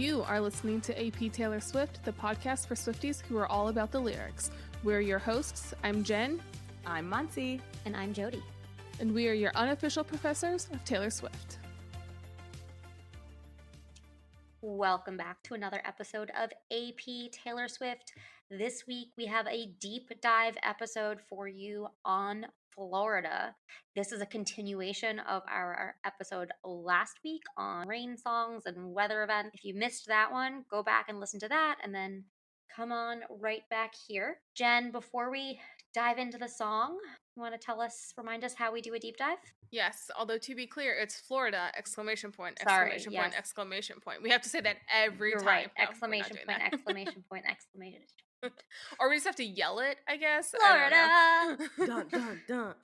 You are listening to AP Taylor Swift, the podcast for Swifties who are all about the lyrics. We're your hosts. I'm Jen. I'm Monty. And I'm Jody. And we are your unofficial professors of Taylor Swift. Welcome back to another episode of AP Taylor Swift. This week we have a deep dive episode for you on Florida. This is a continuation of our episode last week on rain songs and weather events. If you missed that one, go back and listen to that and then come on right back here. Jen, before we dive into the song, you want to remind us how we do a deep dive? Yes, although to be clear, it's Florida, exclamation point, Sorry, exclamation yes. point, exclamation point. We have to say that every You're time. right. No, Exclamation point, that. exclamation point, exclamation point. Or we just have to yell it, I guess. Florida! I don't know. Dun, dun, dun.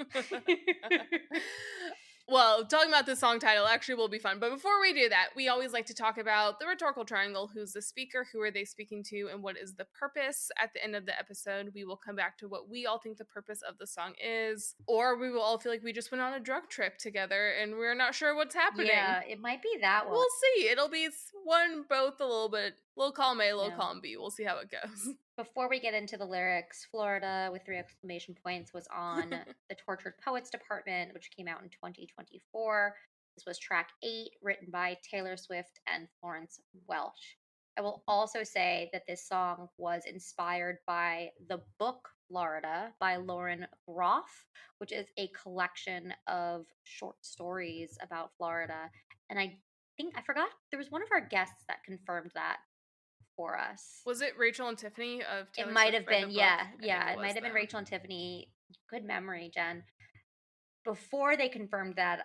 Well, talking about the song title actually will be fun. But before we do that, we always like to talk about the rhetorical triangle. Who's the speaker? Who are they speaking to? And what is the purpose? At the end of the episode, we will come back to what we all think the purpose of the song is. Or we will all feel like we just went on a drug trip together and we're not sure what's happening. Yeah, it might be that one. We'll see. It'll be one, both a little bit. Little column A, little Yeah. column B. We'll see how it goes. Before we get into the lyrics, Florida with 3 exclamation points was on the Tortured Poets Department, which came out in 2024. This was track 8, written by Taylor Swift and Florence Welch. I will also say that this song was inspired by the book Florida by Lauren Groff, which is a collection of short stories about Florida. And I forgot, there was one of our guests that confirmed that for us. Was it Rachel and Tiffany of Taylor It might Swift have read the been, book? yeah. I think It was might have been them. Rachel and Tiffany. Good memory, Jen. Before they confirmed that,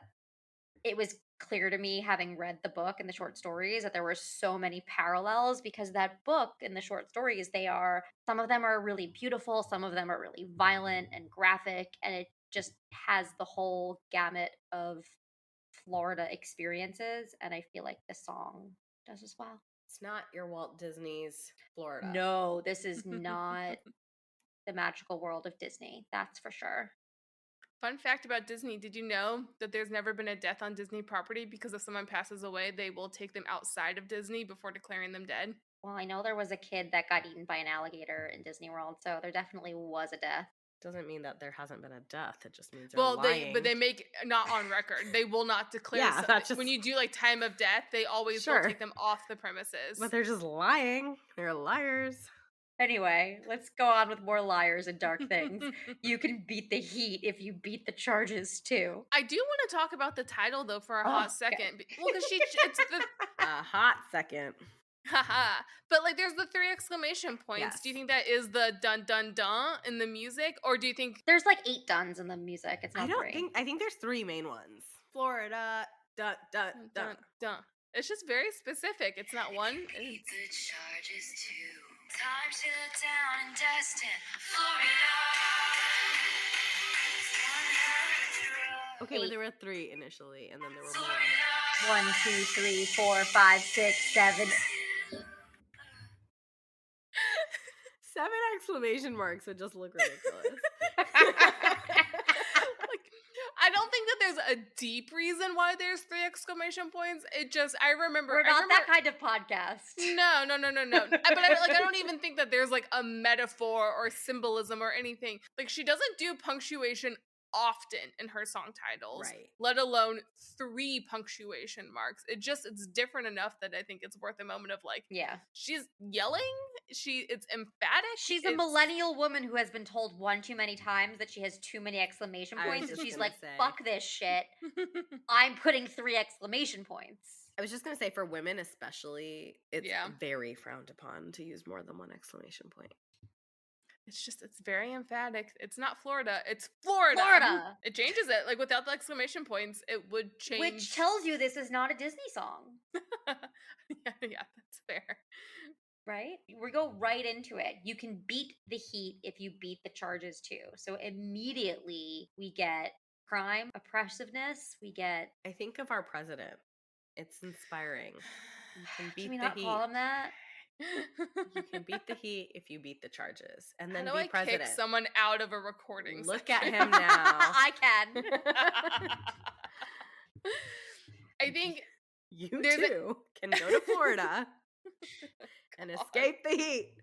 it was clear to me, having read the book and the short stories, that there were so many parallels because that book and the short stories, some of them are really beautiful, some of them are really violent and graphic, and it just has the whole gamut of Florida experiences, and I feel like this song does as well. It's not your Walt Disney's Florida. No, this is not the magical world of Disney. That's for sure. Fun fact about Disney, did you know that there's never been a death on Disney property because if someone passes away, they will take them outside of Disney before declaring them dead? Well, I know there was a kid that got eaten by an alligator in Disney World, so there definitely was a death. Doesn't mean that there hasn't been a death. It just means Well, lying. they make not on record. They will not declare. Yeah, that's just- when you do like time of death, they always will take them off the premises. But they're just lying. They're liars. Anyway, let's go on with more liars and dark things. You can beat the heat if you beat the charges too. I do want to talk about the title though for a hot second. Well, because it's the A hot second. haha. But like there's the 3 exclamation points. Yes. Do you think that is the dun dun dun in the music? Or do you think There's like 8 duns in the music. It's not I think there's 3 main ones. Florida, dun, dun, dun. dun dun? It's just very specific. It's not one. Beat the charges too. Time shut down in Destin, Florida. Okay, but there were 3 initially, and then there were more. 1, 2, 3, 4, 5, 6, 7. 7 exclamation marks would just look ridiculous. Like, I don't think that there's a deep reason why there's 3 exclamation points. It just I remember We're not that kind of podcast. No. But I don't even think that there's like a metaphor or symbolism or anything. Like she doesn't do punctuation often in her song titles, Right. let alone 3 punctuation marks. It's different enough that I think it's worth a moment of like, Yeah. she's yelling, it's emphatic. She's a millennial woman who has been told one too many times that she has too many exclamation I was points, and just she's gonna like, say. fuck this shit. I'm putting 3 exclamation points. I was just going to say, for women especially, it's Yeah. very frowned upon to use more than 1 exclamation point. It's very emphatic. It's not Florida, it's Florida. Florida. It changes it. Like without the exclamation points, it would change. Which tells you this is not a Disney song, yeah, that's fair. right? We go right into it. You can beat the heat if you beat the charges too. So immediately we get crime, oppressiveness, we get... I think of our president. It's inspiring. You can beat Can we the not heat. call him that? You can beat the heat if you beat the charges, and then How do be I president. kick someone out of a recording Look at section? him now. I can. I think You There's a- too can go to Florida and escape the heat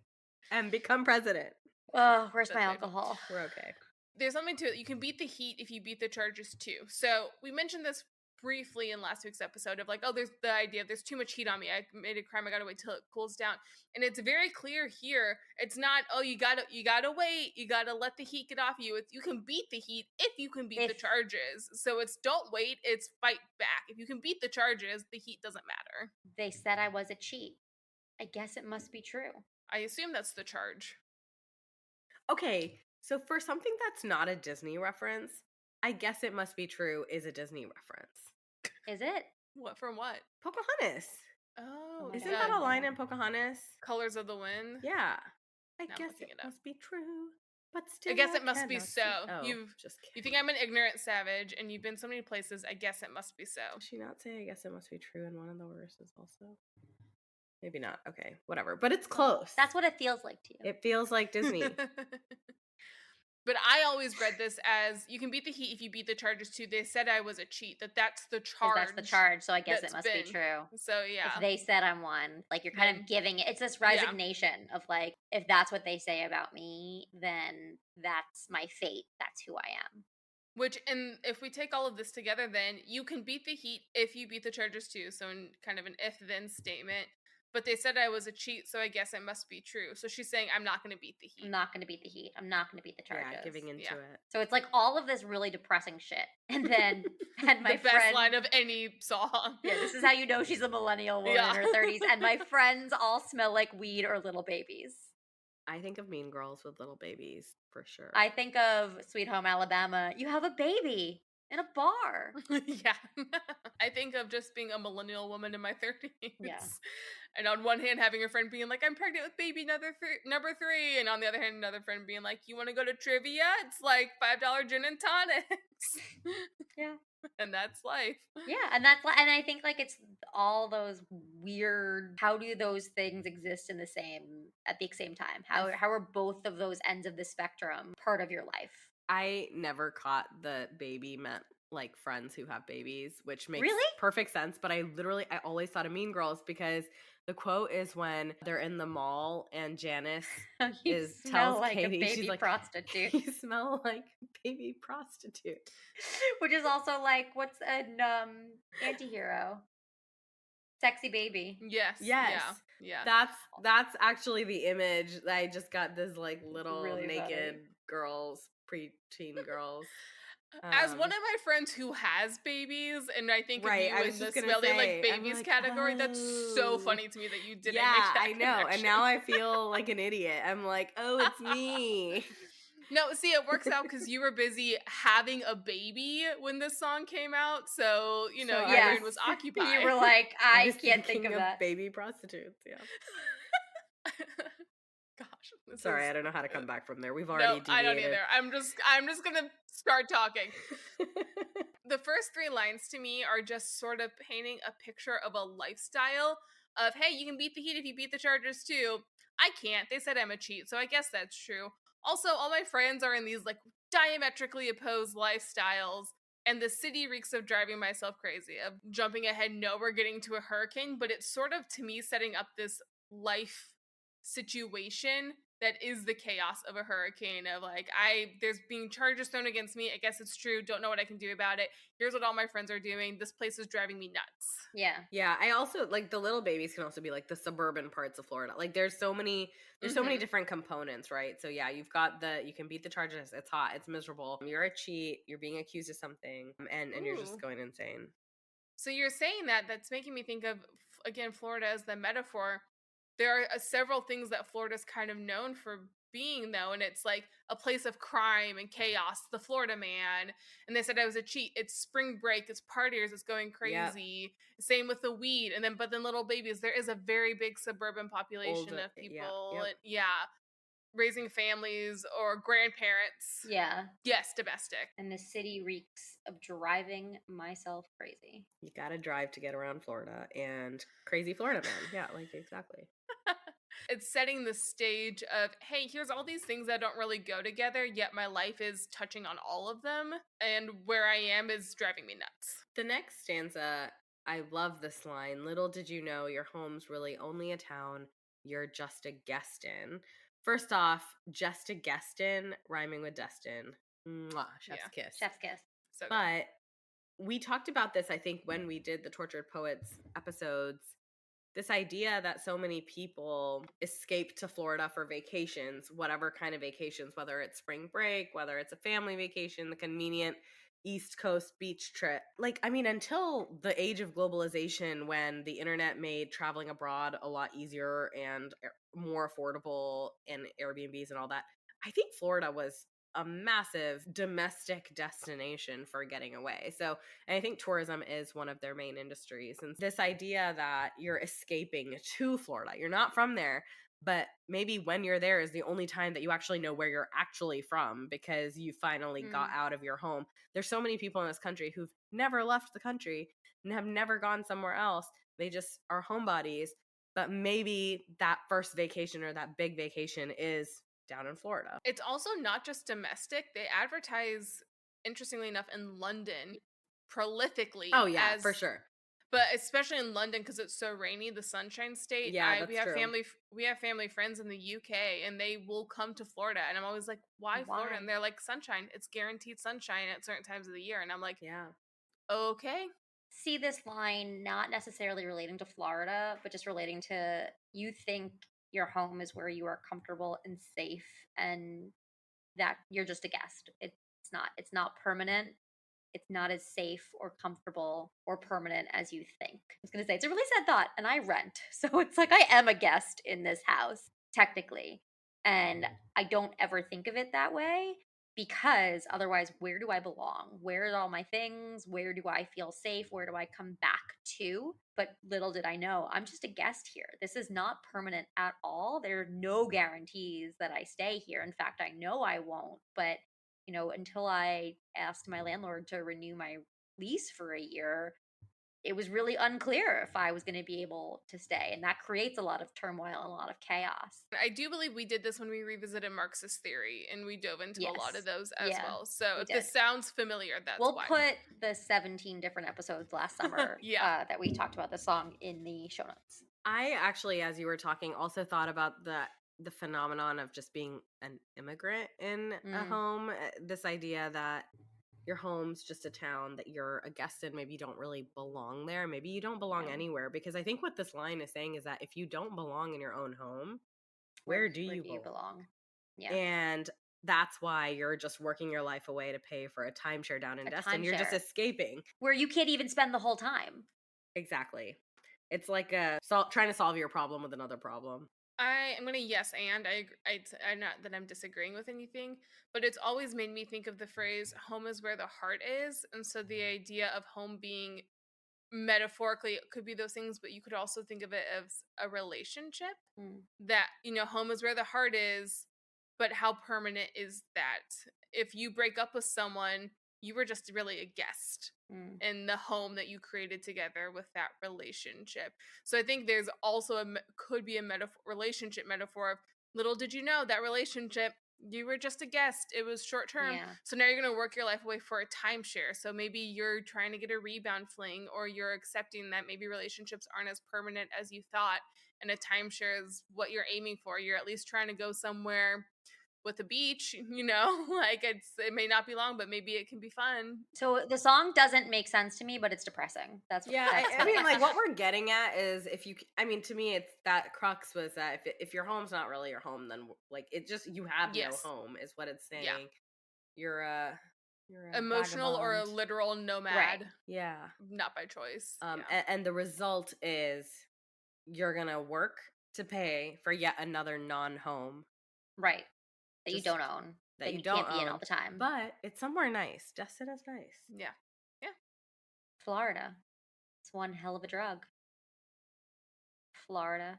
and become president. Oh, where's my That's painful. alcohol? We're okay. There's something to it. You can beat the heat if you beat the charges too. So we mentioned this briefly in last week's episode of like, oh, there's the idea there's too much heat on me. I committed a crime. I gotta wait till it cools down. And it's very clear here. It's not, oh, you gotta wait. You gotta let the heat get off you. It's you can beat the heat if you can beat the charges. So it's don't wait. It's fight back. If you can beat the charges, the heat doesn't matter. They said I was a cheat. I guess it must be true. I assume that's the charge. Okay, so for something that's not a Disney reference, I guess it must be true is a Disney reference. Is it? What from what? Pocahontas. Oh, Isn't that a line in Pocahontas? Colors of the Wind? Yeah. I Now I'm guess looking it it up. must be true, but still I guess it must be cannot so. see- Oh, You just You kidding. think I'm an ignorant savage and you've been so many places, I guess it must be so. Did she not say I guess it must be true in one of the verses also? Maybe not. Okay, whatever. But it's close. That's what it feels like to you. It feels like Disney. But I always read this as you can beat the heat if you beat the charges too. They said I was a cheat. That's the 'Cause charge. that's the charge, so I guess it that's must be been- true. So yeah. If they said I'm one, like you're kind Then- of giving it. It's this resignation of like, if that's what they say about me, then that's my fate. That's who I am. Which, and if we take all of this together, then you can beat the heat if you beat the charges too. So in kind of an if-then statement. But they said I was a cheat, so I guess it must be true. So she's saying I'm not going to beat the heat. I'm not going to beat the heat. I'm not going to beat the charges. Yeah, giving into Yeah. it. So it's like all of this really depressing shit, and then and my the best friend. line of any song. Yeah, this is how you know she's a millennial woman Yeah. in her 30s. And my friends all smell like weed or little babies. I think of Mean Girls with little babies for sure. I think of Sweet Home Alabama. You have a baby in a bar. Yeah. I think of just being a millennial woman in my 30s. Yeah. And on one hand, having a friend being like, I'm pregnant with baby number 3. And on the other hand, another friend being like, you want to go to trivia? It's like $5 gin and tonics. Yeah. And that's life. Yeah, and that's and I think like it's all those weird. How do those things exist at the same time? How are both of those ends of the spectrum part of your life? I never caught the baby meant like friends who have babies, which makes Really? perfect sense. But I always thought of Mean Girls because the quote is when they're in the mall and Janice You smell tells like Katie, a baby she's like, prostitute, you smell like baby prostitute. which is also like what's an anti-hero? Sexy baby. Yes. Yes. Yeah. That's actually the image. I just got this like little really naked funny. girls, preteen girls. As one of my friends who has babies, and I think Right, of I you was in the just gonna smelling like say, I'm babies like, category, that's so oh. funny to me that you didn't Yeah, make that I know. And connection. now I feel like an idiot. I'm like, oh, it's me. No, see, it works out because you were busy having a baby when this song came out, so you know So your I brain was occupied. You were like, I was can't think thinking of that. baby prostitutes. Yeah. Gosh, this Sorry, is- I don't know how to come back from there. We've No, already I don't deviated. either. I'm just gonna start talking. The first 3 lines to me are just sort of painting a picture of a lifestyle of, hey, you can beat the heat if you beat the charges too. I can't. They said I'm a cheat, so I guess that's true. Also, all my friends are in these like diametrically opposed lifestyles, and the city reeks of driving myself crazy, of jumping ahead. No, we're getting to a hurricane, but it's sort of to me setting up this life situation that is the chaos of a hurricane of like there's being charges thrown against me. I guess it's true. Don't know what I can do about it. Here's what all my friends are doing. This place is driving me nuts. Yeah. Yeah, I also like the little babies can also be like the suburban parts of Florida. Like there's so many different components, right? So yeah, you've got you can beat the charges. It's hot, it's miserable. You're a cheat, you're being accused of something, and you're Ooh. just going insane. So you're saying that's making me think of again Florida as the metaphor. There are several things that Florida's kind of known for being, though, and it's like a place of crime and chaos, the Florida man. And they said I was a cheat. It's spring break, it's partiers, it's going crazy. Yep. Same with the weed. And then, but then little babies, there is a very big suburban population of people. Yeah. Raising families or grandparents. Yeah. Yes, domestic. And the city reeks of driving myself crazy. You gotta drive to get around Florida and crazy Florida man. Yeah, like exactly. It's setting the stage of, hey, here's all these things that don't really go together, yet my life is touching on all of them, and where I am is driving me nuts. The next stanza I love this line. Little did you know your home's really only a town you're just a guest in. First off, just a guest in, rhyming with Destin. Mwah, chef's Yeah. kiss. Chef's kiss. So good. But we talked about this, I think, when we did the Tortured Poets episodes. This idea that so many people escape to Florida for vacations, whatever kind of vacations, whether it's spring break, whether it's a family vacation, the convenient East Coast beach trip. Like, I mean, until the age of globalization, when the internet made traveling abroad a lot easier and more affordable, and Airbnbs and all that, I think Florida was a massive domestic destination for getting away. So, and I think tourism is one of their main industries. And this idea that you're escaping to Florida, you're not from there, but maybe when you're there is the only time that you actually know where you're actually from because you finally got out of your home. There's so many people in this country who've never left the country and have never gone somewhere else. They just are homebodies. But maybe that first vacation or that big vacation is down in Florida. It's also not just domestic. They advertise, interestingly enough, in London prolifically. Oh, yeah, for sure. But especially in London because it's so rainy, the Sunshine State. Yeah, We that's have true. we have family friends in the UK, and they will come to Florida, and I'm always like, "Why Florida?" Why? And they're like, "Sunshine. It's guaranteed sunshine at certain times of the year." And I'm like, Yeah. "Okay." See this line not necessarily relating to Florida, but just relating to you think your home is where you are comfortable and safe and that you're just a guest. It's not. It's not permanent. It's not as safe or comfortable or permanent as you think. I was going to say, it's a really sad thought, and I rent. So it's like I am a guest in this house, technically. And I don't ever think of it that way because otherwise, where do I belong? Where are all my things? Where do I feel safe? Where do I come back to? But little did I know, I'm just a guest here. This is not permanent at all. There are no guarantees that I stay here. In fact, I know I won't. But until I asked my landlord to renew my lease for a year, it was really unclear if I was going to be able to stay. And that creates a lot of turmoil and a lot of chaos. I do believe we did this when we revisited Marxist theory, and we dove into a lot Yes. of those as Yeah, well. So we if this did. sounds familiar, that's We'll why. put the 17 different episodes last summer Yeah. that we talked about the song in the show notes. I actually, as you were talking, also thought about the phenomenon of just being an immigrant in a home. This idea that your home's just a town that you're a guest in. Maybe you don't really belong there. Maybe you don't belong No. anywhere. Because I think what this line is saying is that if you don't belong in your own home, where do you belong? Yeah. And that's why you're just working your life away to pay for a timeshare down in A Destin. You're just timeshare. escaping. Where you can't even spend the whole time. Exactly. It's like trying to solve your problem with another problem. I am gonna yes, and I'm not that I'm disagreeing with anything, but it's always made me think of the phrase "home is where the heart is," and so the idea of home being metaphorically it could be those things, but you could also think of it as a relationship. That home is where the heart is, but how permanent is that? If you break up with someone, you were just really a guest in the home that you created together with that relationship. So I think there's also could be a relationship metaphor of little did you know that relationship you were just a guest. It was short term. Yeah. So now you're going to work your life away for a timeshare. So maybe you're trying to get a rebound fling, or you're accepting that maybe relationships aren't as permanent as you thought. And a timeshare is what you're aiming for. You're at least trying to go somewhere with a beach, like it may not be long, but maybe it can be fun. So the song doesn't make sense to me, but it's depressing. That's I mean, like what we're getting at is I mean, to me, it's that crux was that if your home's not really your home, then like it just you have Yes. no home is what it's saying. Yeah. You're a emotional or a vagabond. literal nomad. Right. Yeah. Not by choice. And the result is you're gonna work to pay for yet another non-home. Right. That you don't own. That you can't don't be in own all the time. But it's somewhere nice. Destin is nice. Yeah. Yeah. Florida. It's one hell of a drug. Florida.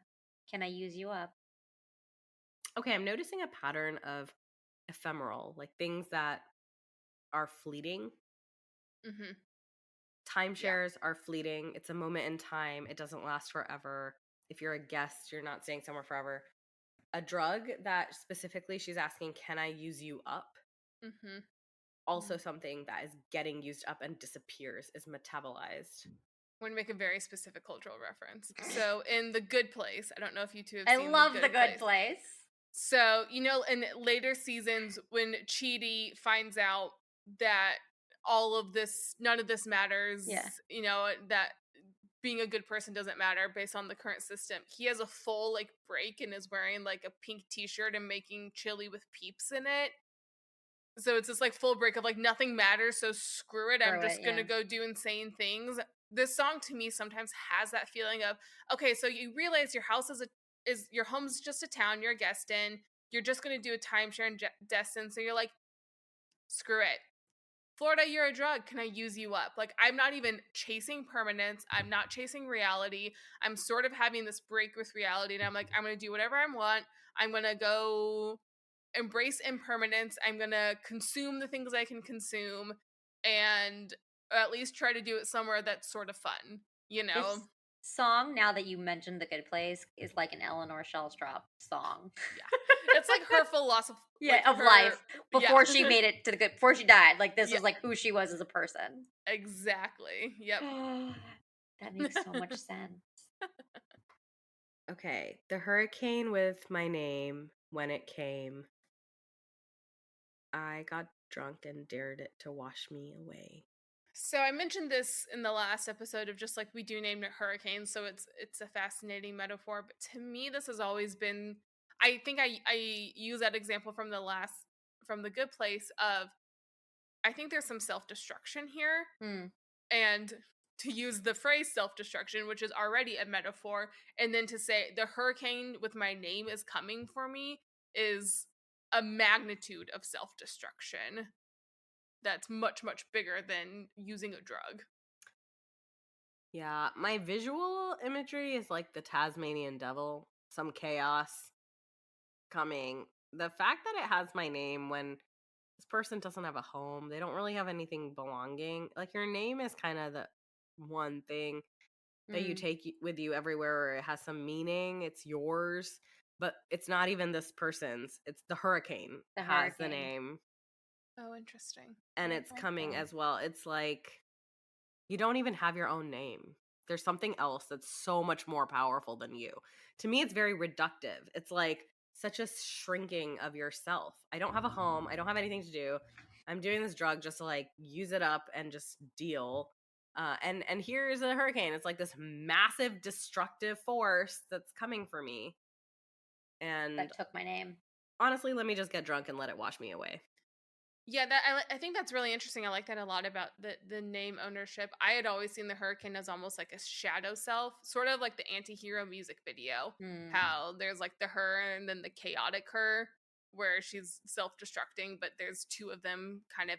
Can I use you up? Okay, I'm noticing a pattern of ephemeral, like things that are fleeting. Mm-hmm. Timeshares are fleeting. It's a moment in time. It doesn't last forever. If you're a guest, you're not staying somewhere forever. A drug that specifically she's asking, can I use you up? Mm-hmm. Also something that is getting used up and disappears, is metabolized. I'm going to make a very specific cultural reference. So in The Good Place, I don't know if you two have I seen love The The Good Place. So, you know, in later seasons when Chidi finds out that all of this, none of this matters, Yeah. you know, that being a good person doesn't matter based on the current system. He has a full like break and is wearing like a pink t-shirt and making chili with peeps in it. So it's this like full break of like nothing matters, so screw it. I'm Screw just it, gonna yeah. go do insane things. This song to me sometimes has that feeling of, okay, so you realize your house is your home's just a town you're a guest in. You're just gonna do a timeshare in Destin, so you're like, screw it. Florida, you're a drug. Can I use you up? Like, I'm not even chasing permanence. I'm not chasing reality. I'm sort of having this break with reality. And I'm like, I'm going to do whatever I want. I'm going to go embrace impermanence. I'm going to consume the things I can consume and at least try to do it somewhere that's sort of fun, you know? This song, now that you mentioned The Good Place, is like an Eleanor Shellstrop song. Yeah. It's like her philosophy. Yeah, like of her, life before yeah. she made it to the good. Before she died, like this Yeah. was like who she was as a person. Exactly. Yep. That makes so much sense. Okay, the hurricane with my name, when it came, I got drunk and dared it to wash me away. So I mentioned this in the last episode of just like we do name it hurricane, so it's a fascinating metaphor. But to me, this has always been. I think I use that example from the Good Place of. I think there's some self destruction here, and to use the phrase self destruction, which is already a metaphor, and then to say the hurricane with my name is coming for me is a magnitude of self destruction that's much bigger than using a drug. Yeah, my visual imagery is like the Tasmanian devil, some chaos coming. The fact that it has my name when this person doesn't have a home, they don't really have anything belonging. Like your name is kind of the one thing that you take with you everywhere where it has some meaning. It's yours, but it's not even this person's. It's the hurricane The has the hurricane. name. Oh, interesting. And Yeah, it's I like coming that. as well. It's like you don't even have your own name. There's something else that's so much more powerful than you. To me, it's very reductive. It's like such a shrinking of yourself. I don't have a home. I don't have anything to do. I'm doing this drug just to like use it up and just deal. And here's a hurricane. It's like this massive destructive force that's coming for me. And That took my name. honestly, let me just get drunk and let it wash me away. Yeah, that I think that's really interesting. I like that a lot about the name ownership. I had always seen the hurricane as almost like a shadow self, sort of like the anti-hero music video. How there's like the her and then the chaotic her, where she's self-destructing, but there's two of them, kind of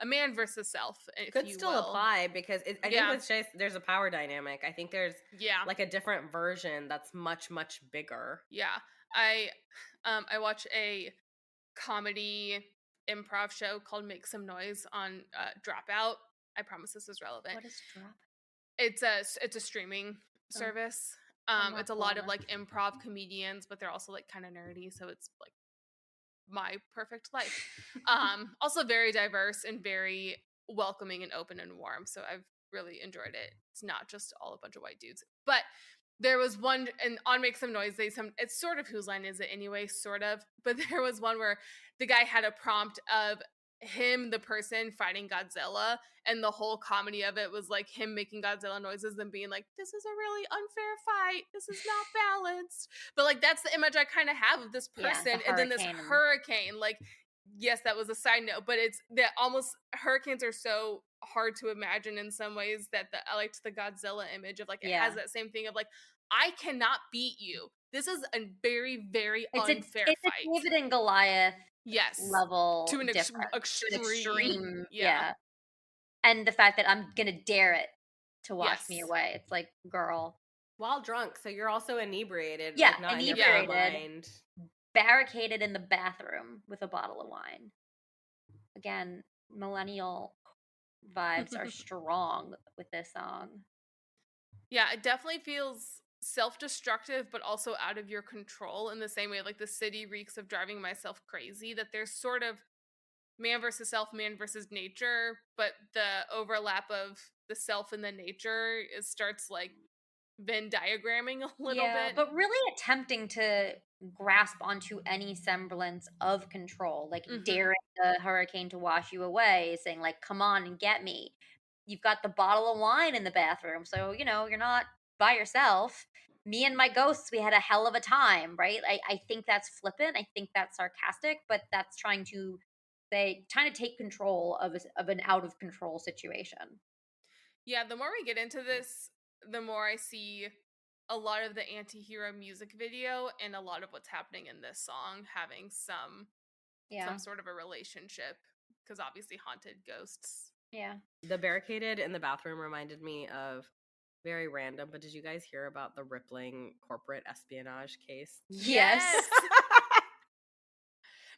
a man versus self, if Could you still will. apply because I think with Chase, there's a power dynamic. I think there's Yeah. like a different version that's much bigger. Yeah. I watch a comedy improv show called Make Some Noise on Dropout. I promise this is relevant. What is Drop? It's a streaming service. It's a lot of like improv comedians, but they're also like kind of nerdy, so it's like my perfect life. Also very diverse and very welcoming and open and warm, so I've really enjoyed it. It's not just all a bunch of white dudes. But there was one, and on Make Some Noise, it's sort of Whose Line Is It Anyway, sort of, but there was one where the guy had a prompt of him, the person, fighting Godzilla, and the whole comedy of it was like him making Godzilla noises and being like, this is a really unfair fight, this is not balanced. But like that's the image I kind of have of this person, and then this hurricane, like, yes, that was a side note, but it's that almost hurricanes are so hard to imagine in some ways that I liked the Godzilla image of like it has that same thing of like, I cannot beat you. This is a very, very unfair fight. It's a David and Goliath level to an extreme. extreme. Yeah. And the fact that I'm gonna dare it to wash me away. It's like, girl. While drunk, so you're also inebriated. Yeah, like not inebriated. In your mind. Barricaded in the bathroom with a bottle of wine. Again, millennial vibes are strong with this song. Yeah, it definitely feels self-destructive, but also out of your control in the same way like the city reeks of driving myself crazy, that there's sort of man versus self, man versus nature, but the overlap of the self and the nature starts like Venn diagramming a little bit. but really attempting to grasp onto any semblance of control, like daring the hurricane to wash you away, saying like, "Come on and get me." You've got the bottle of wine in the bathroom, so you're not by yourself. Me and my ghosts, we had a hell of a time, right? I think that's flippant. I think that's sarcastic, but that's trying to take control of an out of control situation. Yeah, the more we get into this, the more I see a lot of the anti-hero music video and a lot of what's happening in this song having some sort of a relationship, because obviously haunted ghosts. Yeah. The barricaded in the bathroom reminded me of, very random, but did you guys hear about the rippling corporate espionage case? Yes.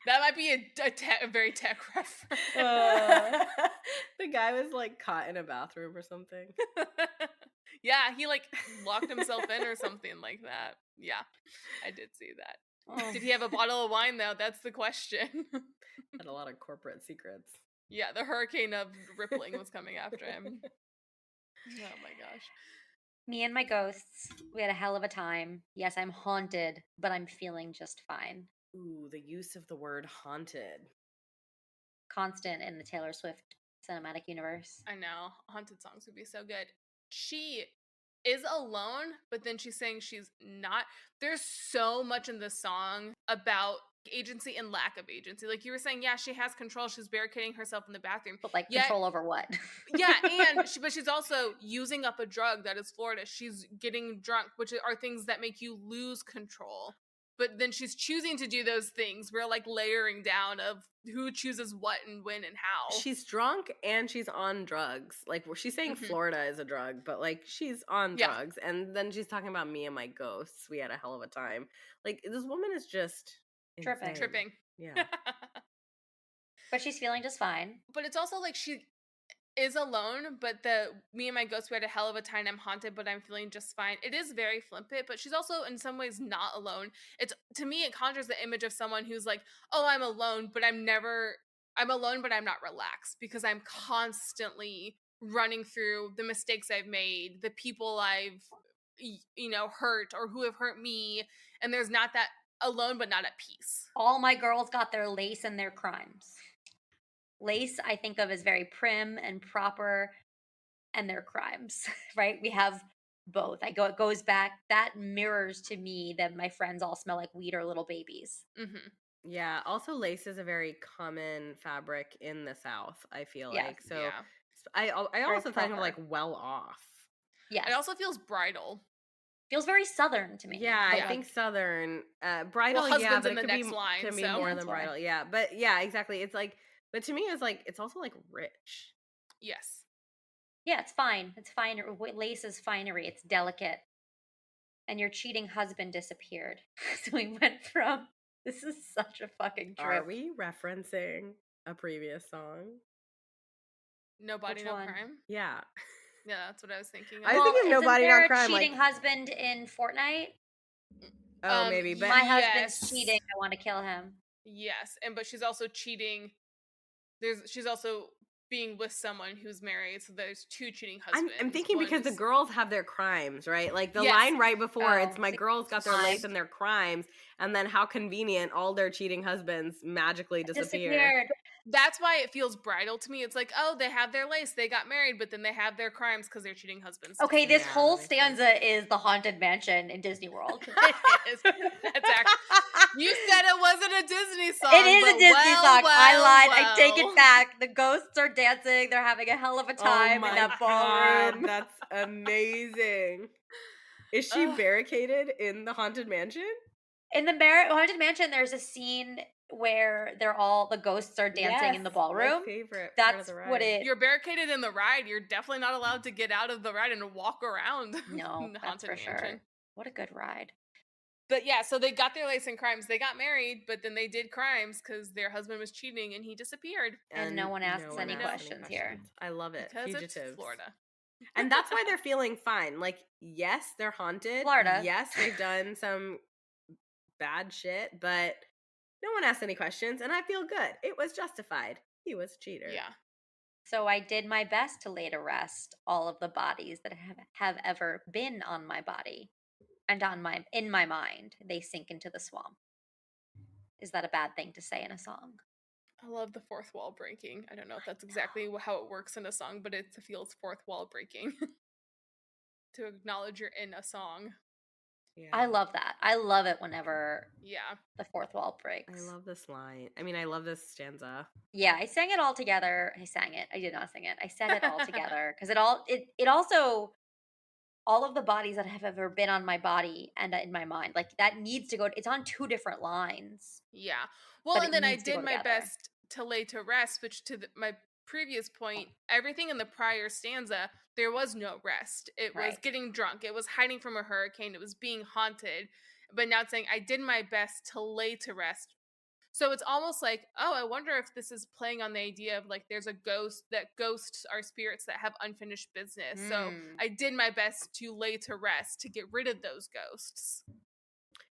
That might be a very tech reference. The guy was like caught in a bathroom or something. Yeah, he like locked himself in or something like that. Yeah, I did see that. Oh. Did he have a bottle of wine though? That's the question. Had a lot of corporate secrets. Yeah, the hurricane of rippling was coming after him. Oh my gosh. Me and my ghosts, we had a hell of a time. Yes, I'm haunted, but I'm feeling just fine. Ooh, the use of the word haunted. Constant in the Taylor Swift cinematic universe. I know. Haunted songs would be so good. She is alone, but then she's saying she's not. There's so much in this song about agency and lack of agency. Like you were saying, yeah, she has control. She's barricading herself in the bathroom. But like control over what? Yeah, but she's also using up a drug that is Florida. She's getting drunk, which are things that make you lose control. But then she's choosing to do those things. We're like layering down of who chooses what and when and how. She's drunk and she's on drugs. Like she's saying Florida is a drug, but like she's on drugs. And then she's talking about me and my ghosts. We had a hell of a time. Like this woman is just tripping. Yeah. But she's feeling just fine. But it's also like she is alone, but me and my ghosts, we had a hell of a time. I'm haunted, but I'm feeling just fine. It is very flippant, but she's also in some ways not alone. It's, to me, it conjures the image of someone who's like, oh, I'm alone, but I'm alone, but I'm not relaxed because I'm constantly running through the mistakes I've made, the people I've hurt or who have hurt me, and there's not that alone but not at peace. All my girls got their lace and their crimes. Lace I think of as very prim and proper, and their crimes, right? We have both. It goes back, that mirrors to me that my friends all smell like weed or little babies. Yeah, also lace is a very common fabric in the South, I feel like. So I also think of like well off. Yes. It also feels bridal. Feels very Southern to me. Yeah, I think Southern. Bridal, well, yeah, in but the next line, can be more than bridal. Yeah, but yeah, exactly. It's like, but to me, it's also like rich. Yes. Yeah, it's fine. It's fine. Lace is finery. It's delicate. And your cheating husband disappeared. So we went from, this is such a fucking trip. Are we referencing a previous song? No Body, No Crime? Yeah. Yeah, that's what I was thinking of. I was thinking No Body, No Crime. Cheating husband in Fortnite? Oh, maybe. But my husband's cheating. I want to kill him. Yes, but she's also cheating. She's also being with someone who's married, so there's two cheating husbands. I'm thinking because the girls have their crimes, right? Like the line right before, it's my girls got their lace and their crimes, and then how convenient all their cheating husbands magically disappeared. That's why it feels bridal to me. It's like, oh, they have their lace, they got married, but then they have their crimes because they're cheating husbands. Okay, this whole stanza is the Haunted Mansion in Disney World. It is. That's actually, you said it wasn't a Disney song. It is a Disney song. I lied. I take it back. The ghosts are dancing. They're having a hell of a time in that ballroom. That's amazing. Is she barricaded in the Haunted Mansion? In the Haunted Mansion, there's a scene where the ghosts are dancing in the ballroom. My favorite. That's what it. You're barricaded in the ride. You're definitely not allowed to get out of the ride and walk around. No, the that's for sure. What a good ride. But yeah, so they got their lace and crimes. They got married, but then they did crimes because their husband was cheating and he disappeared. And no one asks any questions here. I love it. Because Fugitives. It's Florida. And that's why they're feeling fine. Like, yes, they're haunted. Florida. Yes, they've done some bad shit, but no one asked any questions, and I feel good. It was justified. He was a cheater. Yeah. So I did my best to lay to rest all of the bodies that have ever been on my body, and in my mind they sink into the swamp. Is that a bad thing to say in a song? I love the fourth wall breaking. I don't know if that's exactly how it works in a song, but it feels fourth wall breaking to acknowledge you're in a song. Yeah. I love that. I love it whenever Yeah. the fourth wall breaks. I love this line. I mean, I love this stanza. Yeah, I sang it all together. I sang it. I did not sing it. I said it all together because it also, all of the bodies that have ever been on my body and in my mind, like that needs to go. It's on two different lines. Yeah. Well, But and it then I needs to go did my together. best to lay to rest, which my previous point, everything in the prior stanza, there was no rest. It was Right. getting drunk. It was hiding from a hurricane. It was being haunted. But now it's saying, I did my best to lay to rest. So it's almost like, oh, I wonder if this is playing on the idea of like there's a ghost, that ghosts are spirits that have unfinished business. So Mm, I did my best to lay to rest to get rid of those ghosts.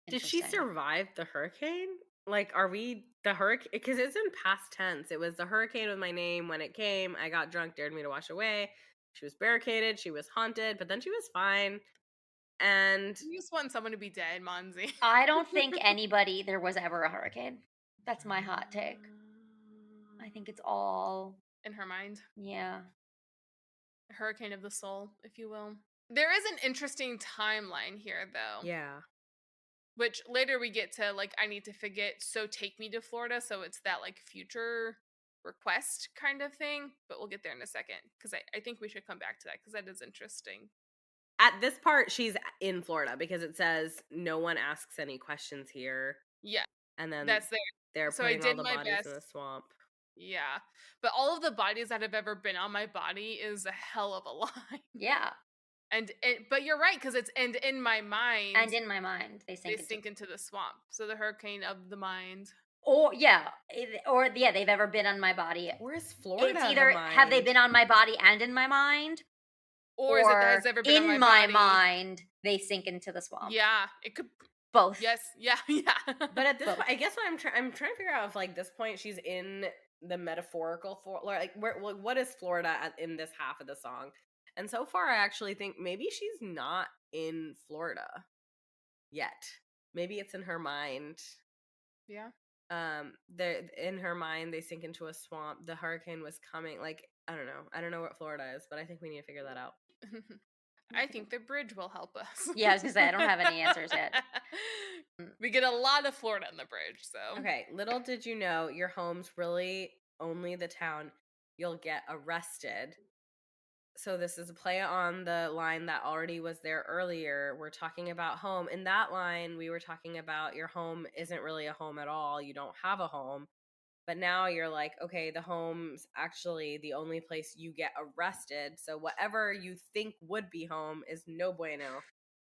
Did she interesting. survive the hurricane? Like, are we the hurricane? Because it's in past tense. It was the hurricane with my name. When it came, I got drunk, dared me to wash away. She was barricaded. She was haunted, but then she was fine. And You just want someone to be dead, Monzi. I don't think there was ever a hurricane. That's my hot take. I think it's all, In her mind. yeah. A hurricane of the soul, if you will. There is an interesting timeline here, though. yeah. Which later we get to, like, I need to forget, so take me to Florida. So it's that, like, future request kind of thing. But we'll get there in a second. Because I think we should come back to that, because that is interesting. At this part, she's in Florida because it says no one asks any questions here. Yeah, And then that's there. they're So I putting all did the my bodies best. in the swamp. Yeah. But all of the bodies that have ever been on my body is a hell of a line. Yeah. But you're right, because it's and in my mind, And in my mind, they they sink sink into the swamp. So the hurricane of the mind. or yeah, they've ever been on my body. Where's Florida? It's either have they been on my body and in my mind, Or is it that has ever been on in my my body? mind they sink into the swamp. Yeah, it could. Both. Yes, yeah, yeah. But at this point, I guess what I'm trying to figure out if like this point she's in the metaphorical like what is Florida in this half of the song? And so far, I actually think maybe she's not in Florida yet. Maybe it's in her mind. Yeah. In her mind they sink into a swamp. The hurricane was coming. Like I don't know what Florida is, but I think we need to figure that out. I think the bridge will help us. Yeah, I was gonna say I don't have any answers yet. We get a lot of Florida in the bridge, so. Okay, little did you know your home's really only the town you'll get arrested. So this is a play on the line that already was there earlier. We're talking about home. In that line, we were talking about your home isn't really a home at all. You don't have a home. But now you're like, okay, the home's actually the only place you get arrested. So whatever you think would be home is no bueno.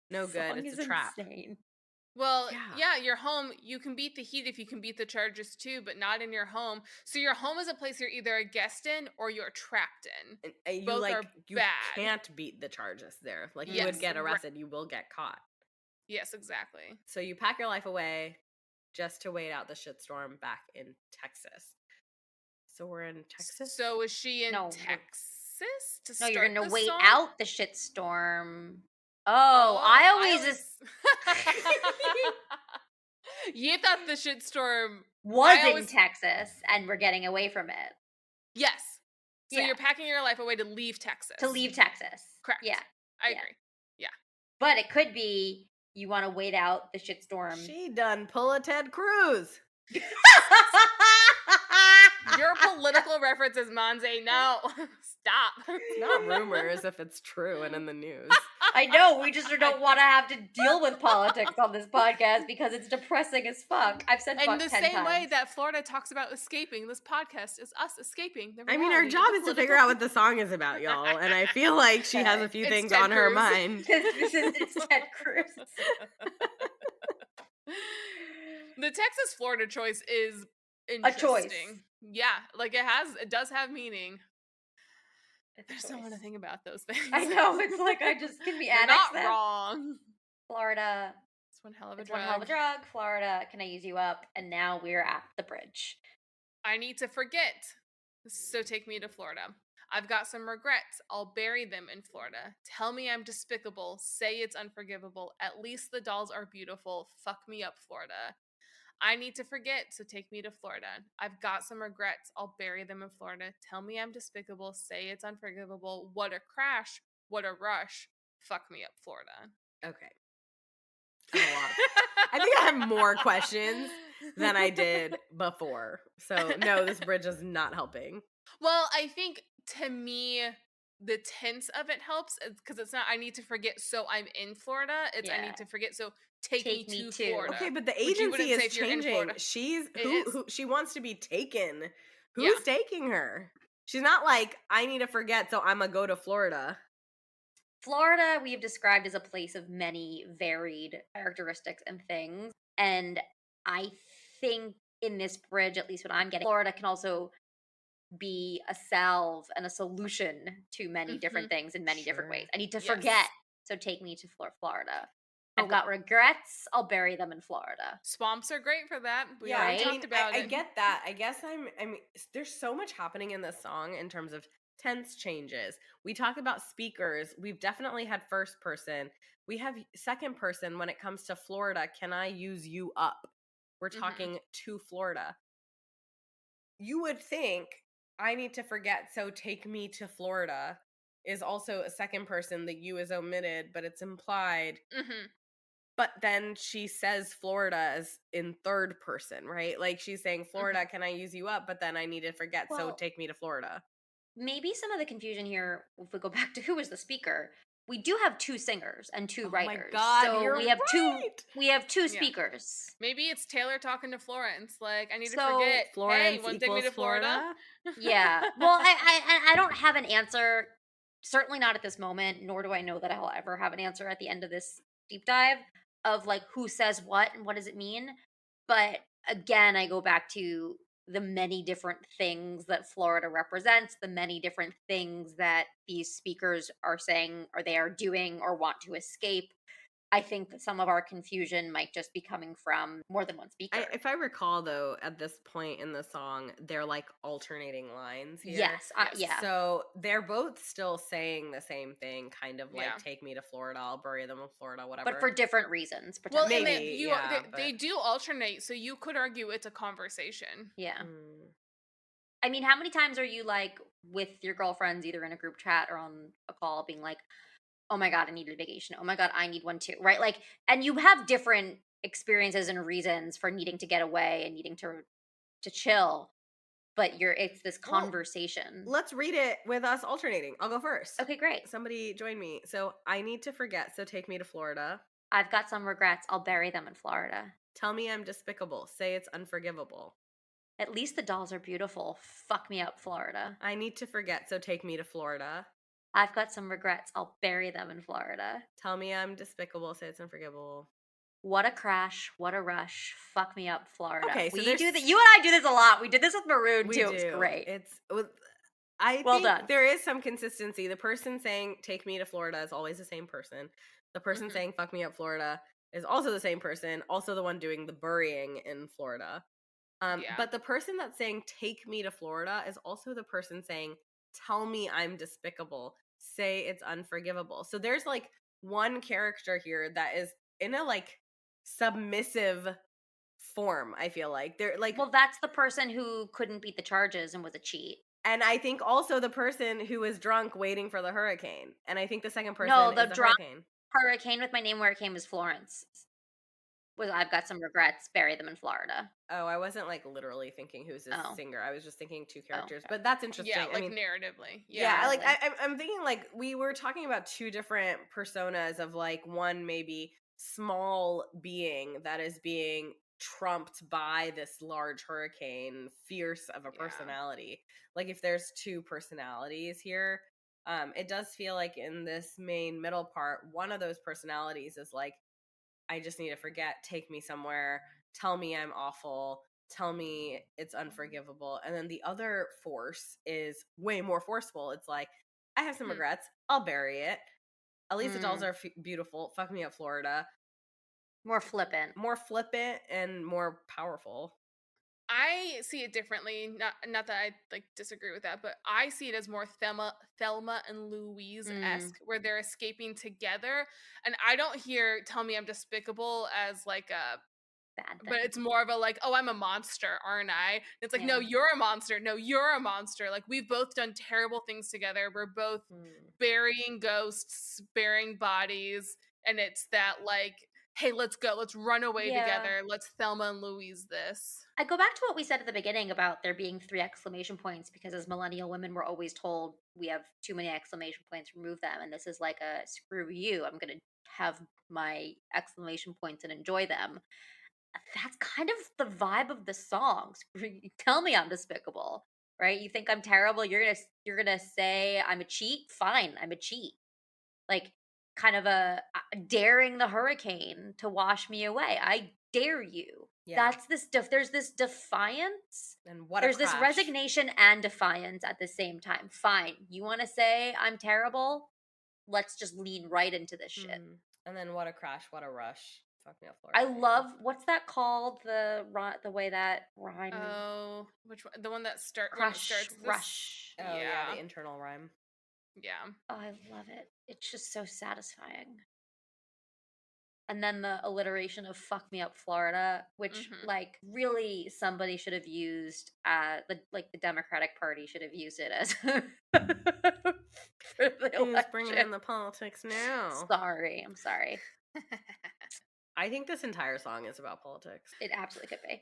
No good. Song It's is a trap. insane. Well, Yeah. yeah, your home, you can beat the heat if you can beat the charges too, but not in your home. So your home is a place you're either a guest in or you're trapped in. And you Both like are you bad. can't beat the charges there. Like you Yes, would get right. arrested, you will get caught. Yes, exactly. So you pack your life away just to wait out the shitstorm back in Texas. So we're in Texas. So is she in No, Texas to No, start you're gonna the wait song? out the shitstorm. Oh, I always You thought the shitstorm was in always- Texas and we're getting away from it. Yes. So Yeah. you're packing your life away to leave Texas. To leave Texas. Correct. Yeah. I yeah. agree. But it could be you want to wait out the shitstorm. She done pull a Ted Cruz. Your political references, Monze. No. Stop. It's not rumors if it's true and in the news. I know, we just don't want to have to deal with politics on this podcast because it's depressing as fuck. I've said In fuck the 10 same times. way that Florida talks about escaping, this podcast is us escaping the I mean, our reality job of is the to figure out what the song is about, y'all. And I feel like she has a few It's things Ted on her Cruz. mind. It's Ted Cruz. The Texas-Florida choice is A interesting. choice. Yeah, like it does have meaning. It's a There's so much choice. to think about those things. I know, it's like I just can be You're annexed not them. wrong. Florida, It's one hell of a it's drug. one hell of a drug. Florida, can I use you up? And now we're at the bridge. I need to forget. so take me to Florida. I've got some regrets. I'll bury them in Florida. Tell me I'm despicable. Say it's unforgivable. At least the dolls are beautiful. Fuck me up, Florida. I need to forget, so take me to Florida. I've got some regrets. I'll bury them in Florida. Tell me I'm despicable. Say it's unforgivable. What a crash. What a rush. Fuck me up, Florida. Okay. I have a lot of I think I have more questions than I did before. So no, this bridge is not helping. Well, I think to me, the tense of it helps because it's not I need to forget, so I'm in Florida. It's I Yeah. need to forget, so take Take me me to to. Florida. Okay, but the Which you agency wouldn't say is if you're in changing. Florida. She's It is. who she wants to be taken. Yeah. Who's taking her? She's not like, I need to forget, so I'm gonna go to Florida. Florida, we have described as a place of many varied characteristics and things. And I think in this bridge, at least what I'm getting, Florida can also be a salve and a solution to many different things in many different Sure. ways. I need to Yes. forget, so take me to Florida. I've Oh, got regrets, I'll bury them in Florida. Swamps are great for that. We yeah, already Right? talked about I it. get that. I guess I mean, there's so much happening in this song in terms of tense changes. We talk about speakers. We've definitely had first person. We have second person when it comes to Florida. Can I use you up? We're Mhm. talking to Florida. You would think I need to forget, so take me to Florida is also a second person. The you is omitted, but it's implied. Mhm. But then she says Florida as in third person, right? Like she's saying, Florida, can I use you up? But then I need to forget, so Well, take me to Florida. maybe some of the confusion here, if we go back to who is the speaker, we do have two singers and two Oh my writers. God, so you're we have right! two Yeah. speakers. Maybe it's Taylor talking to Florence. Like, I need to So, forget. Hey, Florence you want to take me equals to Florida? Yeah. Well, I don't have an answer. Certainly not at this moment. Nor do I know that I'll ever have an answer at the end of this deep dive of like who says what and what does it mean. But again, I go back to the many different things that Florida represents, the many different things that these speakers are saying or they are doing or want to escape. I think that some of our confusion might just be coming from more than one speaker. If I recall, though, at this point in the song, they're like alternating lines here. Yes, Yes. yeah. So they're both still saying the same thing, kind of like, Yeah. take me to Florida, I'll bury them in Florida, whatever. But for different reasons. Well, Potentially. and Maybe, yeah, they do alternate, so you could argue it's a conversation. Yeah. Mm. I mean, how many times are you like with your girlfriends, either in a group chat or on a call, being like, oh my God, I need a vacation. Oh my God, I need one too. Right? Like, and you have different experiences and reasons for needing to get away and needing to chill. But it's this Well, conversation. Let's read it with us alternating. I'll go first. Okay, great. Somebody join me. So I need to forget, so take me to Florida. I've got some regrets. I'll bury them in Florida. Tell me I'm despicable. Say it's unforgivable. At least the dolls are beautiful. Fuck me up, Florida. I need to forget, so take me to Florida. I've got some regrets. I'll bury them in Florida. Tell me I'm despicable. Say it's unforgivable. What a crash. What a rush. Fuck me up, Florida. Okay, so we there's- do that. You and I do this a lot. We did this with Maroon We too. do. It was great. I Well think done. there is some consistency. The person saying take me to Florida is always the same person. The person Mhm. saying fuck me up Florida is also the same person, also the one doing the burying in Florida. Yeah. But the person that's saying take me to Florida is also the person saying tell me I'm despicable. Say it's unforgivable. So there's like one character here that is in a like submissive form, I feel like. They're like Well, that's the person who couldn't beat the charges and was a cheat. and I think also the person who was drunk waiting for the hurricane. And I think the second person No, is the the drunk hurricane. hurricane with my name where it came is Florence. Was I've got some regrets. Bury them in Florida. Oh, I wasn't like literally thinking who's this Oh. singer. I was just thinking two characters. okay. But that's interesting. Yeah, I like mean, narratively. yeah, like like- I'm thinking like we were talking about two different personas of like one maybe small being that is being trumped by this large hurricane, fierce of a Yeah. personality. Like if there's two personalities here, it does feel like in this main middle part, one of those personalities is like, I just need to forget, take me somewhere, tell me I'm awful, tell me it's unforgivable. And then the other force is way more forceful. It's like, I have some Hmm. regrets, I'll bury it. At least the dolls Mm. are beautiful. Fuck me up, Florida. More flippant. More flippant and more powerful. I see it differently. Not that I like disagree with that, but I see it as more Thelma and Louise esque, where they're escaping together. And I don't hear "Tell Me I'm Despicable" as like a, Bad but thing. it's more of a like, "Oh, I'm a monster, aren't I?" It's like, "No, Yeah. you're a monster. No, you're a monster. Like we've both done terrible things together. We're both burying ghosts, burying bodies, and it's that like, hey, let's go, let's run away Yeah. together. Let's Thelma and Louise this." I go back to what we said at the beginning about there being 3 exclamation points because as millennial women, we're always told we have too many exclamation points, remove them. And this is like a screw you. I'm going to have my exclamation points and enjoy them. That's kind of the vibe of the song. Tell me I'm despicable, right? You think I'm terrible. You're gonna say I'm a cheat. Fine, I'm a cheat. Like kind of daring the hurricane to wash me away. I dare you. Yeah. That's this. There's this defiance. And what a There's this crash. resignation and defiance at the same time. Fine, you want to say I'm terrible? Let's just lean right into this shit. And then what a crash, what a rush. Fuck me up, I Florida. love what's that called? The way that rhyme Oh, which one? The one that crush starts this? rush. Oh yeah, the internal rhyme. Yeah. Oh, I love it. It's just so satisfying. And then the alliteration of "fuck me up, Florida," which like really somebody should have used. The Democratic Party should have used it as for the Who's bringing in election. the politics now? Sorry, I'm sorry. I think this entire song is about politics. It absolutely could be.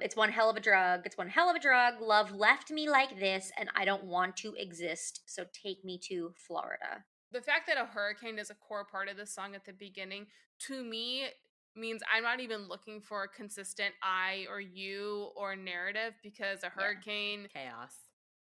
It's one hell of a drug. It's one hell of a drug. Love left me like this, and I don't want to exist. So take me to Florida. The fact that a hurricane is a core part of the song at the beginning, to me, means I'm not even looking for a consistent I or you or narrative, because a hurricane, Chaos.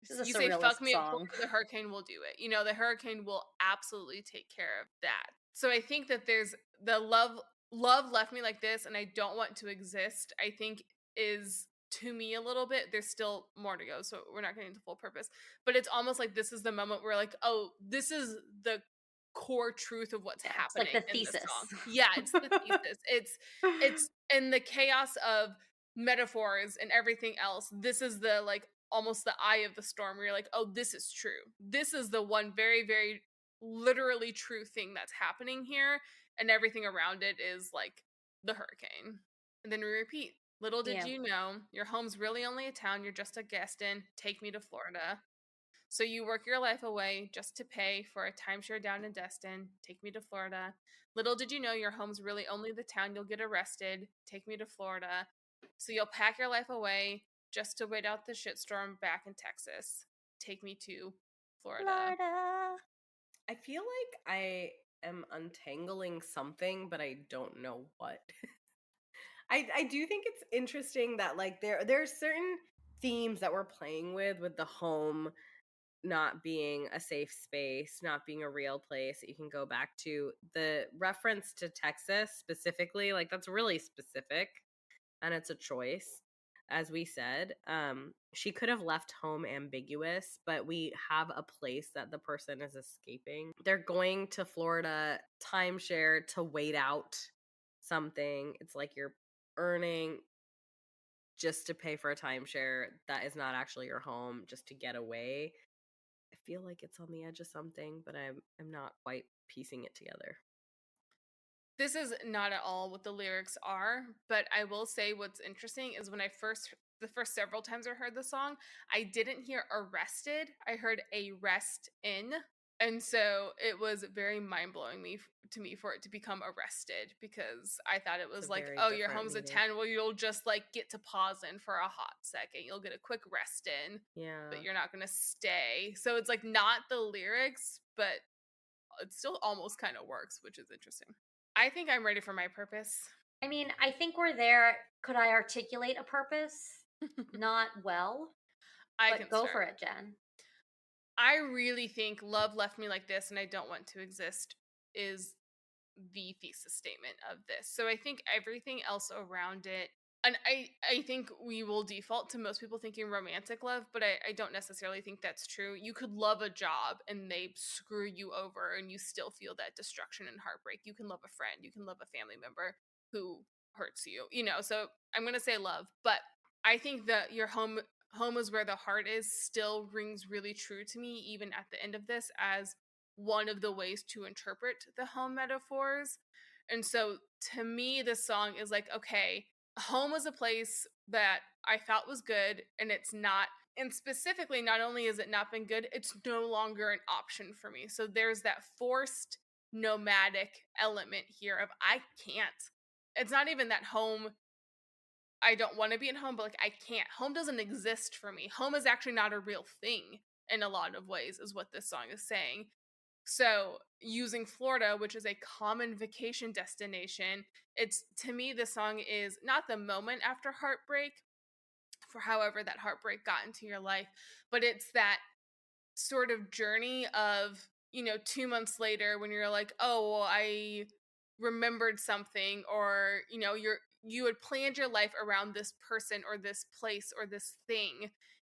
This is a you say surrealist fuck me up, song. the hurricane will do it. You know, the hurricane will absolutely take care of that. So I think that there's the love left me like this and I don't want to exist, I think is, to me, a little bit, there's still more to go, so we're not getting to full purpose, but it's almost like this is the moment where like, oh, this is the core truth of what's It's happening like the in this thesis. song. Yeah, it's the thesis. It's in the chaos of metaphors and everything else. This is the like almost the eye of the storm where you're like, oh, this is true. This is the one very, very literally true thing that's happening here, and everything around it is like the hurricane. And then we repeat, little did Yeah. you know, your home's really only a town you're just a guest in. Take me to Florida. So you work your life away just to pay for a timeshare down in Destin. Take me to Florida. Little did you know your home's really only the town you'll get arrested. Take me to Florida. So you'll pack your life away just to wait out the shitstorm back in Texas. Take me to Florida. Florida. I feel like I am untangling something, but I don't know what. I do think it's interesting that like there's certain themes that we're playing with the home not being a safe space, not being a real place that you can go back to. The reference to Texas specifically, like that's really specific and it's a choice. As we said, she could have left home ambiguous, but we have a place that the person is escaping. They're going to Florida timeshare to wait out something. It's like you're earning just to pay for a timeshare that is not actually your home, just to get away. I feel like it's on the edge of something, but I'm not quite piecing it together. This is not at all what the lyrics are, but I will say what's interesting is when the first several times I heard the song, I didn't hear arrested. I heard a rest in. And so it was very mind-blowing to me for it to become arrested, because I thought it was a like, very oh, your different home's meaning. a 10, well, you'll just like get to pause in for a hot second. You'll get a quick rest in, Yeah. but you're not going to stay. So it's like not the lyrics, but it still almost kind of works, which is interesting. I think I'm ready for my purpose. I mean, I think we're there. Could I articulate a purpose? Not well, I but can go start. for it, Jen. I really think love left me like this and I don't want to exist is the thesis statement of this. So I think everything else around it, and I think we will default to most people thinking romantic love, but I don't necessarily think that's true. You could love a job and they screw you over and you still feel that destruction and heartbreak. You can love a friend, you can love a family member who hurts you, you know. So I'm going to say love, but I think that your home is where the heart is still rings really true to me, even at the end of this, as one of the ways to interpret the home metaphors. And so to me, this song is like, okay, home was a place that I felt was good, and it's not. And specifically, not only has it not been good, it's no longer an option for me. So there's that forced nomadic element here of I can't. It's not even that home, I don't want to be at home, but like I can't. Home doesn't exist for me. Home is actually not a real thing in a lot of ways, is what this song is saying. So, using Florida, which is a common vacation destination, it's to me, the song is not the moment after heartbreak, for however that heartbreak got into your life, but it's that sort of journey of, 2 months later when you're like, oh, well, I remembered something, or, you had planned your life around this person or this place or this thing,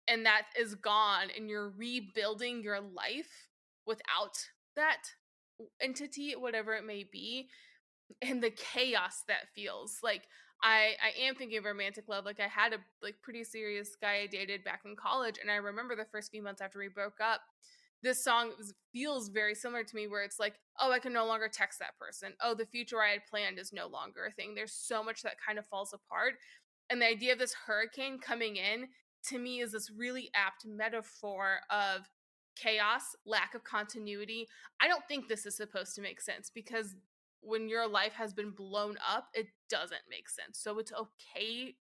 and that is gone, and you're rebuilding your life without that entity, whatever it may be, and the chaos that feels like. I am thinking of romantic love. Like, I had a like pretty serious guy I dated back in college, and I remember the first few months after we broke up, this song feels very similar to me, where it's like, oh, I can no longer text that person. Oh, the future I had planned is no longer a thing. There's so much that kind of falls apart. And the idea of this hurricane coming in, to me, is this really apt metaphor of chaos, lack of continuity. I don't think this is supposed to make sense, because when your life has been blown up, it doesn't make sense. So it's okay.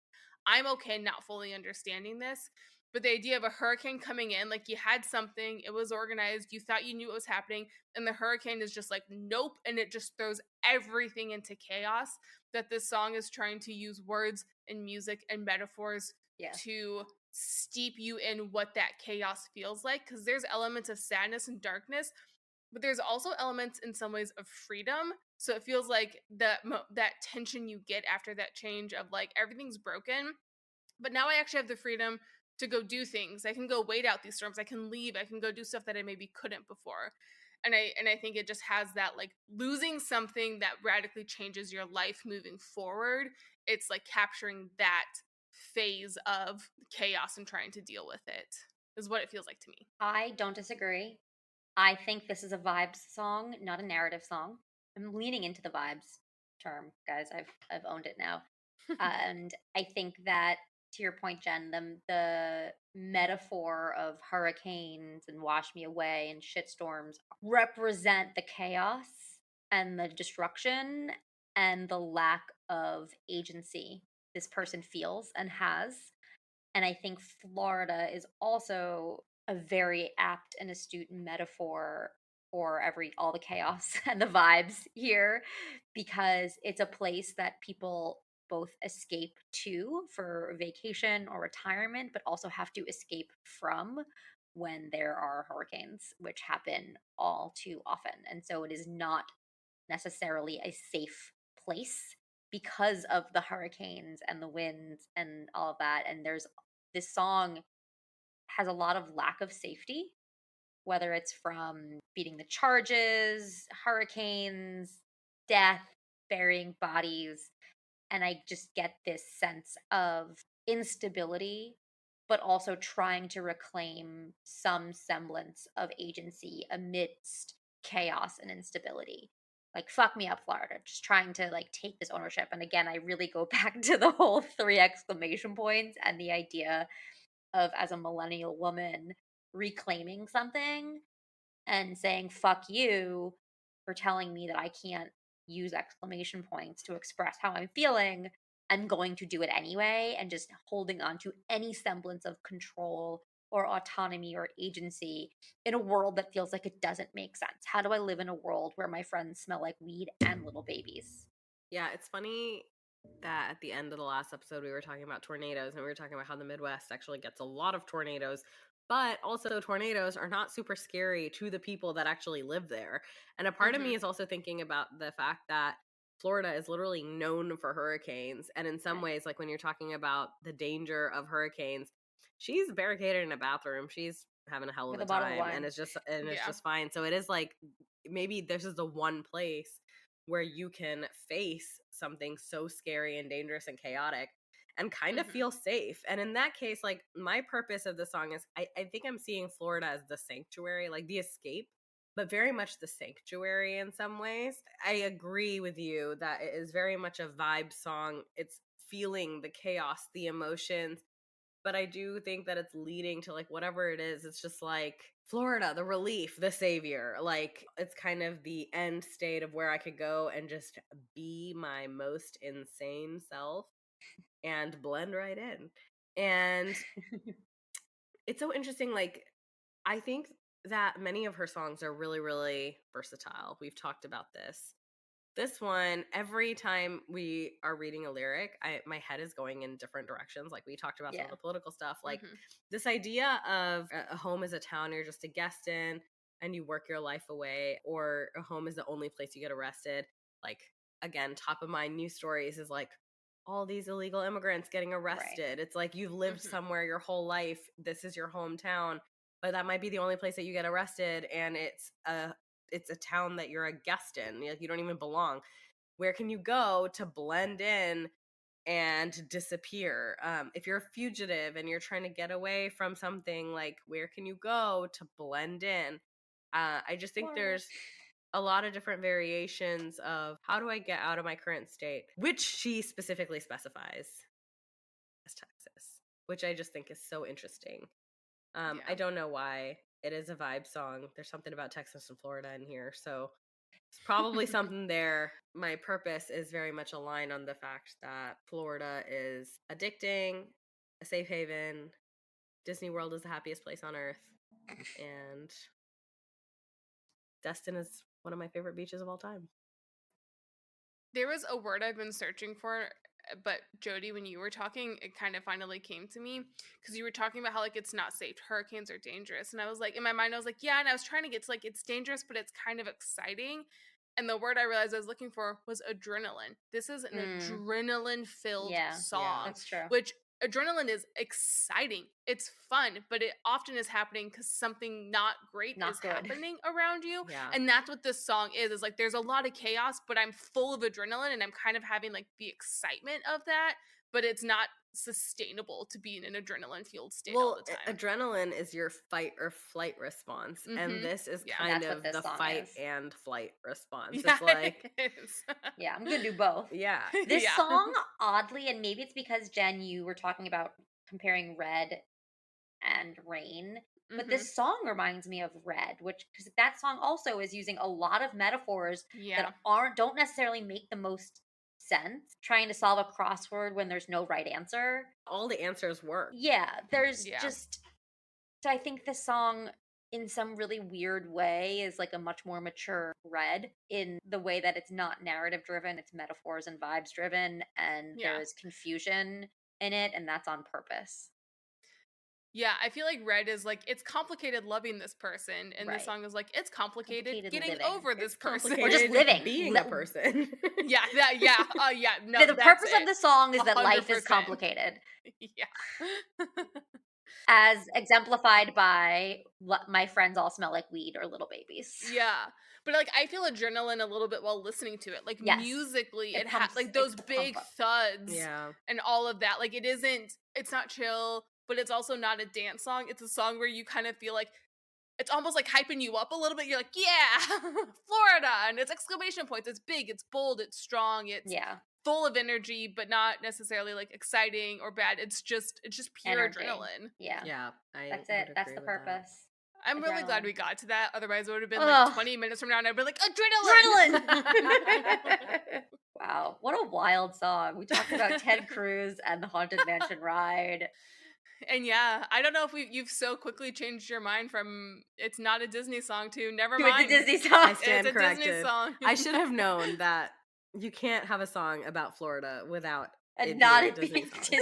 I'm okay not fully understanding this. But the idea of a hurricane coming in, like you had something, it was organized, you thought you knew what was happening, and the hurricane is just like, nope, and it just throws everything into chaos. That this song is trying to use words and music and metaphors Yeah. to steep you in what that chaos feels like. Because there's elements of sadness and darkness, but there's also elements in some ways of freedom. So it feels like that tension you get after that change of like everything's broken, but now I actually have the freedom to go do things. I can go wait out these storms. I can leave. I can go do stuff that I maybe couldn't before. And I think it just has that, like, losing something that radically changes your life moving forward. It's like capturing that phase of chaos and trying to deal with it, is what it feels like to me. I don't disagree. I think this is a vibes song, not a narrative song. I'm leaning into the vibes term, guys. I've owned it now. And I think that, to your point, Jen, the metaphor of hurricanes and wash me away and shitstorms represent the chaos and the destruction and the lack of agency this person feels and has. And I think Florida is also a very apt and astute metaphor for all the chaos and the vibes here, because it's a place that people both escape to for vacation or retirement, but also have to escape from when there are hurricanes, which happen all too often. And so it is not necessarily a safe place because of the hurricanes and the winds and all of that. And there's this song has a lot of lack of safety, whether it's from beating the charges, hurricanes, death, burying bodies. And I just get this sense of instability, but also trying to reclaim some semblance of agency amidst chaos and instability. Like, fuck me up, Florida. Just trying to like take this ownership. And again, I really go back to the whole three exclamation points and the idea of, as a millennial woman, reclaiming something and saying fuck you for telling me that I can't use exclamation points to express how I'm feeling. I'm going to do it anyway, and just holding on to any semblance of control or autonomy or agency in a world that feels like it doesn't make sense. How do I live in a world where my friends smell like weed and little babies? Yeah, it's funny that at the end of the last episode, we were talking about tornadoes, and we were talking about how the Midwest actually gets a lot of tornadoes, but also tornadoes are not super scary to the people that actually live there. And a part of me is also thinking about the fact that Florida is literally known for hurricanes. And in some Right. ways, like when you're talking about the danger of hurricanes, she's barricaded in a bathroom. She's having a hell of With a a bottle of time, wine. and it's Yeah. just fine. So it is like maybe this is the one place where you can face something so scary and dangerous and chaotic and kind of feel safe. And in that case, like, my purpose of the song is I think I'm seeing Florida as the sanctuary, like the escape, but very much the sanctuary in some ways. I agree with you that it is very much a vibe song. It's feeling the chaos, the emotions, but I do think that it's leading to, like, whatever it is, it's just like Florida, the relief, the savior. Like, it's kind of the end state of where I could go and just be my most insane self and blend right in. And it's so interesting. Like, I think that many of her songs are really, really versatile. We've talked about this. This one, every time we are reading a lyric, my head is going in different directions. Like, we talked about some of the political stuff. Like, this idea of a home is a town you're just a guest in and you work your life away, or a home is the only place you get arrested. Like, again, top of mind news stories is like all these illegal immigrants getting arrested. It's like you've lived somewhere your whole life. This is your hometown, but that might be the only place that you get arrested, and it's a town that you're a guest in. Like, you don't even belong. Where can you go to blend in and disappear? If you're a fugitive and you're trying to get away from something, like, where can you go to blend in? I just think there's a lot of different variations of how do I get out of my current state, which she specifically specifies as Texas, which I just think is so interesting. I don't know why. It is a vibe song. There's something about Texas and Florida in here, so it's probably something there. My purpose is very much aligned on the fact that Florida is addicting, a safe haven. Disney World is the happiest place on earth, and Destin is one of my favorite beaches of all time. There was a word I've been searching for, but Jody, when you were talking, it kind of finally came to me, because you were talking about how, like, it's not safe. Hurricanes are dangerous. And I was like, in my mind, I was like, yeah. And I was trying to get to, like, it's dangerous, but it's kind of exciting. And the word I realized I was looking for was adrenaline. This is an adrenaline-filled song, that's true. which adrenaline is exciting. It's fun, but it often is happening because something not great Not is good. happening around you. Yeah. And that's what this song is like, there's a lot of chaos, but I'm full of adrenaline and I'm kind of having, like, the excitement of that, but it's not sustainable to be in an adrenaline fueled state all the time. Adrenaline is your fight or flight response, and this is kind That's of what this the song fight is. and flight response. Yeah, It's like, it is. Yeah, I'm gonna do both. yeah, This Yeah. song, oddly, and maybe it's because, Jen, you were talking about comparing Red and Rain, but this song reminds me of Red, which, because that song also is using a lot of metaphors that don't necessarily make the most sense. Trying to solve a crossword when there's no right answer. all the answers work. Yeah, there's just. So I think this song, in some really weird way, is like a much more mature Red, in the way that it's not narrative driven, it's metaphors and vibes driven, and there's confusion in it, and that's on purpose. Yeah, I feel like Red is like, it's complicated loving this person, and this song is like, it's complicated getting living. over this person. Or just living. Being a person. Yeah. No, the purpose of the song is that life is 100%. complicated. Yeah. As exemplified by my friends all smell like weed or little babies. Yeah. But, like, I feel adrenaline a little bit while listening to it. Like, musically, it has, like, those big thuds and all of that. Like, it's not chill, but it's also not a dance song. It's a song where you kind of feel like it's almost like hyping you up a little bit. You're like, yeah, Florida. And it's exclamation points. It's big, it's bold, it's strong, it's full of energy, but not necessarily, like, exciting or bad. It's just pure adrenaline. Yeah. That's it. That's the purpose. I'm really glad we got to that. Otherwise, it would have been like 20 minutes from now, and I'd be like, adrenaline! Wow, what a wild song. We talked about Ted Cruz and the Haunted Mansion ride. And yeah, I don't know if you've so quickly changed your mind from it's not a Disney song to never mind. It's a Disney song. I stand it's a corrected. Disney song. I should have known that you can't have a song about Florida without and not a Disney song.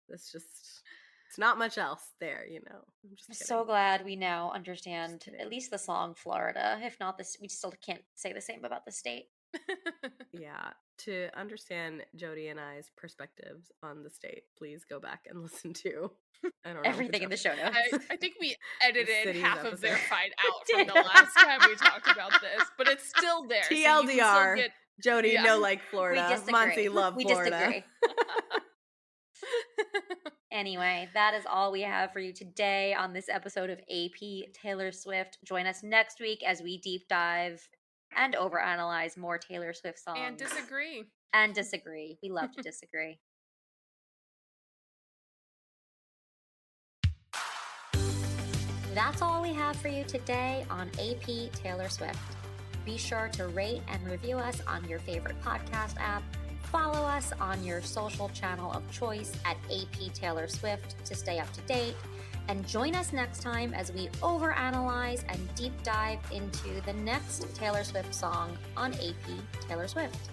It's not much else there, you know. I'm just so glad we now understand at least the song Florida. If not this, we still can't say the same about the state. Yeah. To understand Jody and I's perspectives on the state, please go back and listen to everything in the show notes. I think we edited half of their fight out from the last time we talked about this, but it's still there. TLDR. Jody, Yeah. no like We Florida. disagree. Monty, love We Florida. disagree. Anyway, that is all we have for you today on this episode of AP Taylor Swift. Join us next week as we deep dive and overanalyze more Taylor Swift songs. And disagree. And disagree. We love to disagree. That's all we have for you today on AP Taylor Swift. Be sure to rate and review us on your favorite podcast app. Follow us on your social channel of choice at AP Taylor Swift to stay up to date. And join us next time as we overanalyze and deep dive into the next Taylor Swift song on AP Taylor Swift.